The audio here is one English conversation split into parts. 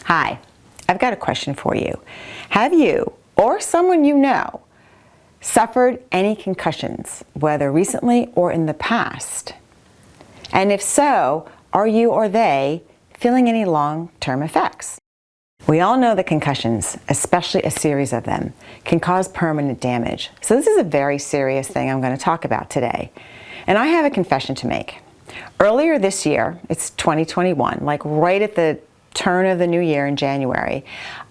Hi, I've got a question for you. Have you or someone you know suffered any concussions, whether recently or in the past? And if so, are you or they feeling any long-term effects? We all know that concussions, especially a series of them, can cause permanent damage. So this is a very serious thing I'm going to talk about today. And I have a confession to make. Earlier this year, it's 2021, like right at the turn of the new year in January,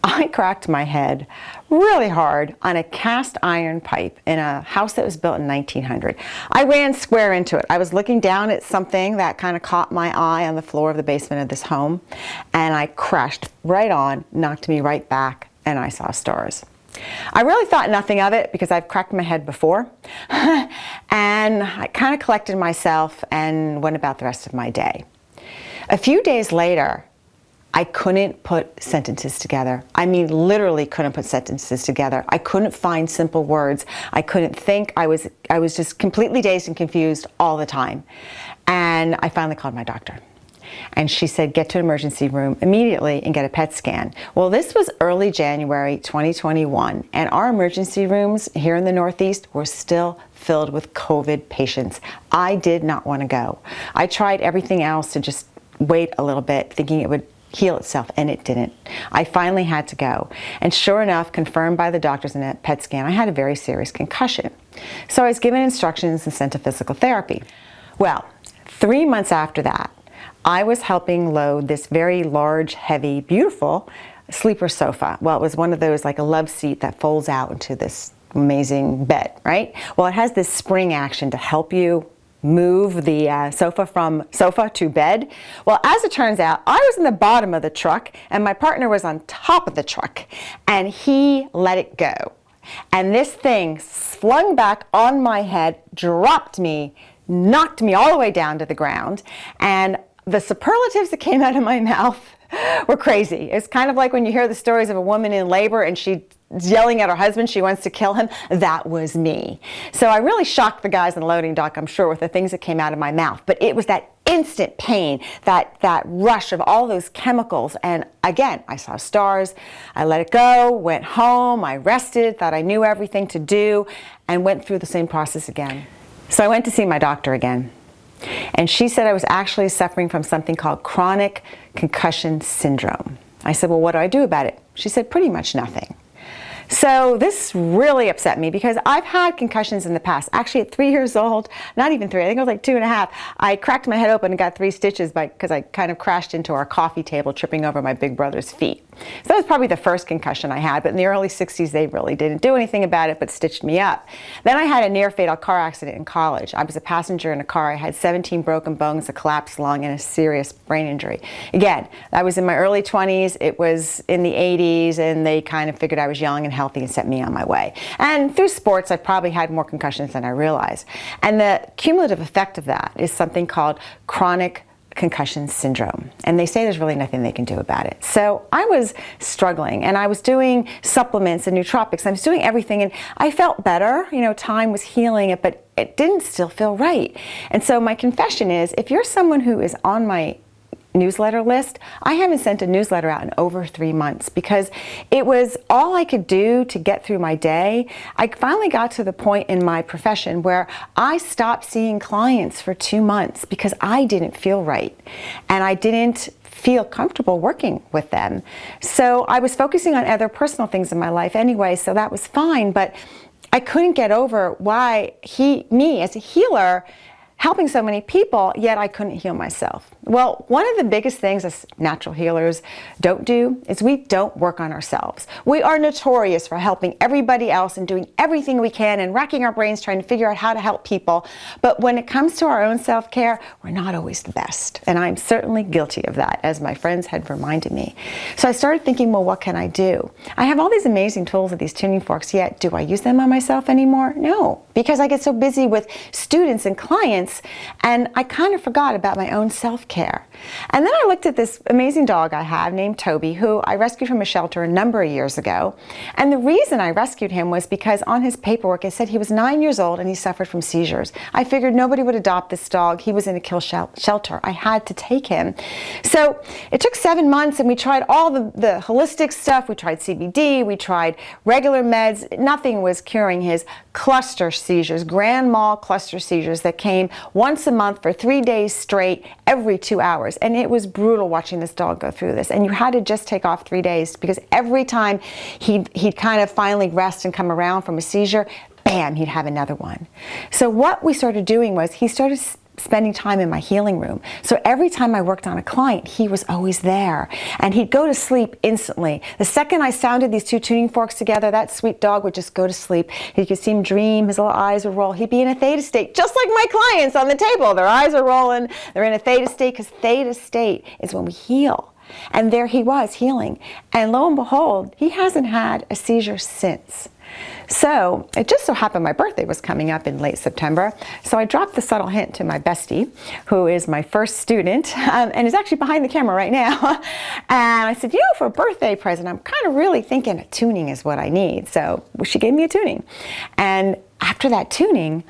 I cracked my head really hard on a cast iron pipe in a house that was built in 1900. I ran square into it. I was looking down at something that kind of caught my eye on the floor of the basement of this home, and I crashed right on, knocked me right back, and I saw stars. I really thought nothing of it because I've cracked my head before, and I kind of collected myself and went about the rest of my day. A few days later, I couldn't put sentences together. I mean, literally couldn't put sentences together. I couldn't find simple words. I couldn't think. I was just completely dazed and confused all the time. And I finally called my doctor. And she said, get to an emergency room immediately and get a PET scan. Well, this was early January 2021, and our emergency rooms here in the Northeast were still filled with COVID patients. I did not want to go. I tried everything else to just wait a little bit, thinking it would heal itself, and it didn't. I finally had to go. And sure enough, confirmed by the doctors in a PET scan, I had a very serious concussion. So I was given instructions and sent to physical therapy. Well, 3 months after that, I was helping load this very large, heavy, beautiful sleeper sofa. Well, it was one of those, like a love seat that folds out into this amazing bed, right? Well, it has this spring action to help you move the sofa from sofa to bed. Well, as it turns out, I was in the bottom of the truck and my partner was on top of the truck, and he let it go. And this thing flung back on my head, dropped me, knocked me all the way down to the ground, and the superlatives that came out of my mouth were crazy. It's kind of like when you hear the stories of a woman in labor and she's yelling at her husband, she wants to kill him. That was me. So I really shocked the guys in the loading dock, I'm sure, with the things that came out of my mouth. But it was that instant pain, that rush of all those chemicals. And again, I saw stars. I let it go, went home, I rested, thought I knew everything to do, and went through the same process again. So I went to see my doctor again. And she said I was actually suffering from something called chronic concussion syndrome. I said, well, what do I do about it? She said, pretty much nothing. So this really upset me because I've had concussions in the past. Actually, at 3 years old, not even 3, I think I was like 2.5, I cracked my head open and got 3 stitches because I kind of crashed into our coffee table, tripping over my big brother's feet. So that was probably the first concussion I had, but in the early 60s, they really didn't do anything about it but stitched me up. Then I had a near-fatal car accident in college. I was a passenger in a car. I had 17 broken bones, a collapsed lung, and a serious brain injury. Again, I was in my early 20s. It was in the 80s, and they kind of figured I was young and healthy and set me on my way. And through sports, I've probably had more concussions than I realized. And the cumulative effect of that is something called chronic concussion syndrome. And they say there's really nothing they can do about it. So I was struggling, and I was doing supplements and nootropics. I was doing everything, and I felt better. You know, time was healing it, but it didn't still feel right. And so my confession is, if you're someone who is on my newsletter list, I haven't sent a newsletter out in over 3 months because it was all I could do to get through my day. I finally got to the point in my profession where I stopped seeing clients for 2 months because I didn't feel right and I didn't feel comfortable working with them. So I was focusing on other personal things in my life anyway, so that was fine, but I couldn't get over why me as a healer helping so many people, yet I couldn't heal myself. Well, one of the biggest things as natural healers don't do is we don't work on ourselves. We are notorious for helping everybody else and doing everything we can and racking our brains trying to figure out how to help people. But when it comes to our own self-care, we're not always the best. And I'm certainly guilty of that, as my friends had reminded me. So I started thinking, well, what can I do? I have all these amazing tools with these tuning forks, yet do I use them on myself anymore? No, because I get so busy with students and clients months, and I kind of forgot about my own self-care. And then I looked at this amazing dog I have named Toby, who I rescued from a shelter a number of years ago. And the reason I rescued him was because on his paperwork it said he was 9 years old and he suffered from seizures. I figured nobody would adopt this dog. He was in a kill shelter. I had to take him. So it took 7 months, and we tried all the holistic stuff. We tried CBD, we tried regular meds. Nothing was curing his cluster seizures, grand mal cluster seizures that came once a month for 3 days straight, every 2 hours. And it was brutal watching this dog go through this. And you had to just take off 3 days, because every time he'd kind of finally rest and come around from a seizure, bam, he'd have another one. So what we started doing was he started spending time in my healing room. So every time I worked on a client, he was always there, and he'd go to sleep instantly. The second I sounded these two tuning forks together, that sweet dog would just go to sleep. You could see him dream, his little eyes would roll. He'd be in a theta state, just like my clients on the table. Their eyes are rolling, they're in a theta state, because theta state is when we heal. And there he was healing. And lo and behold, he hasn't had a seizure since. So it just so happened my birthday was coming up in late September. So I dropped the subtle hint to my bestie, who is my first student, and is actually behind the camera right now. And I said, for a birthday present, I'm kind of really thinking a tuning is what I need. So she gave me a tuning. And after that tuning,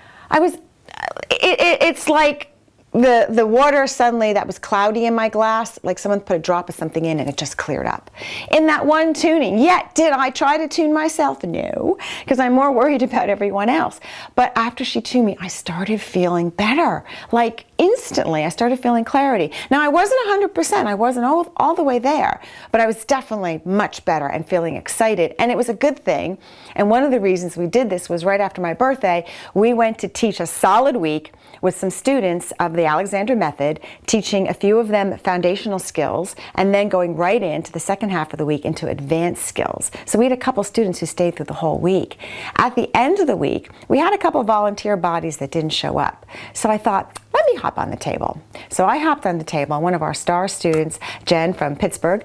it's like the water suddenly that was cloudy in my glass, like someone put a drop of something in and it just cleared up. In that one tuning, yet did I try to tune myself? No, because I'm more worried about everyone else. But after she tuned me, I started feeling better. Like instantly, I started feeling clarity. Now, I wasn't 100%, I wasn't all the way there, but I was definitely much better and feeling excited, and it was a good thing. And one of the reasons we did this was right after my birthday, we went to teach a solid week with some students of the Alexander method, teaching a few of them foundational skills, and then going right into the second half of the week into advanced skills. So we had a couple students who stayed through the whole week. At the end of the week, we had a couple volunteer bodies that didn't show up. So I thought, let me hop on the table. So I hopped on the table, and one of our star students, Jen from Pittsburgh,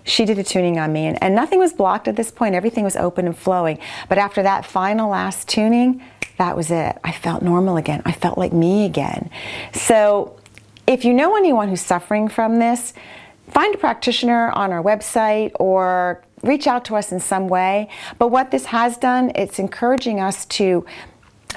she did a tuning on me, and nothing was blocked at this point. Everything was open and flowing. But after that final last tuning, that was it. I felt normal again. I felt like me again. So if you know anyone who's suffering from this, find a practitioner on our website or reach out to us in some way. But what this has done, it's encouraging us to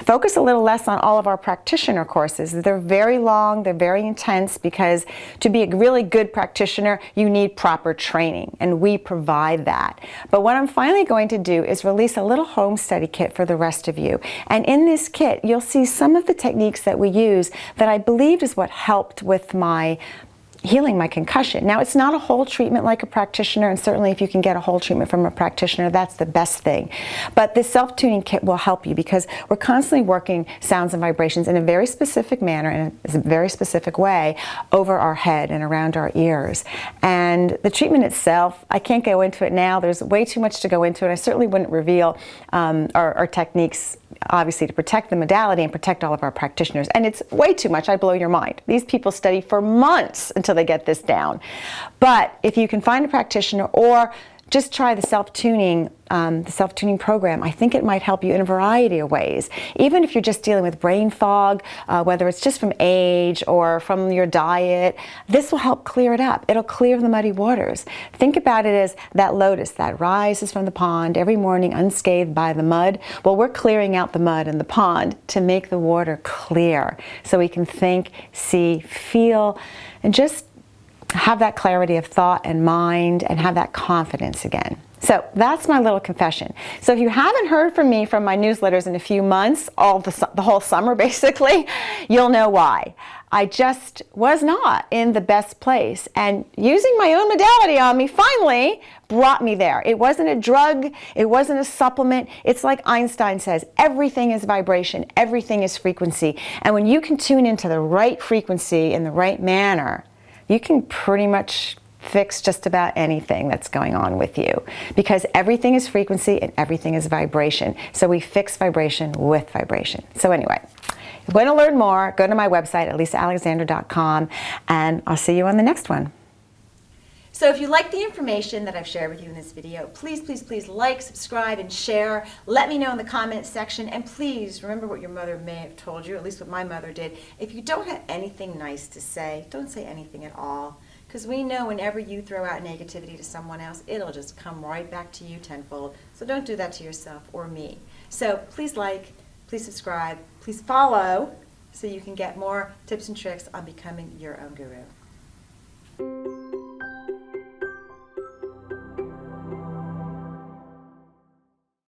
focus a little less on all of our practitioner courses. They're very long, they're very intense, because to be a really good practitioner, you need proper training, and we provide that. But what I'm finally going to do is release a little home study kit for the rest of you. And in this kit, you'll see some of the techniques that we use that I believed is what helped with my healing my concussion. Now, it's not a whole treatment like a practitioner, and certainly if you can get a whole treatment from a practitioner, that's the best thing. But this self-tuning kit will help you, because we're constantly working sounds and vibrations in a very specific manner, in a very specific way, over our head and around our ears. And the treatment itself, I can't go into it now. There's way too much to go into it. I certainly wouldn't reveal our techniques, obviously, to protect the modality and protect all of our practitioners. And it's way too much. I'd blow your mind. These people study for months until they get this down. But if you can find a practitioner or just try the self-tuning program, I think it might help you in a variety of ways. Even if you're just dealing with brain fog, whether it's just from age or from your diet, this will help clear it up. It'll clear the muddy waters. Think about it as that lotus that rises from the pond every morning unscathed by the mud. Well, we're clearing out the mud in the pond to make the water clear, so we can think, see, feel, and just have that clarity of thought and mind, and have that confidence again. So that's my little confession. So if you haven't heard from me from my newsletters in a few months, the whole summer basically, you'll know why. I just was not in the best place, and using my own modality on me finally brought me there. It wasn't a drug, it wasn't a supplement. It's like Einstein says, everything is vibration, everything is frequency. And when you can tune into the right frequency in the right manner, you can pretty much fix just about anything that's going on with you, because everything is frequency and everything is vibration. So we fix vibration with vibration. So anyway, if you want to learn more, go to my website, elisaalexander.com, and I'll see you on the next one. So if you like the information that I've shared with you in this video, please, please, please like, subscribe, and share. Let me know in the comments section. And please remember what your mother may have told you, at least what my mother did. If you don't have anything nice to say, don't say anything at all. Because we know whenever you throw out negativity to someone else, it'll just come right back to you tenfold. So don't do that to yourself or me. So please like, please subscribe, please follow so you can get more tips and tricks on becoming your own guru.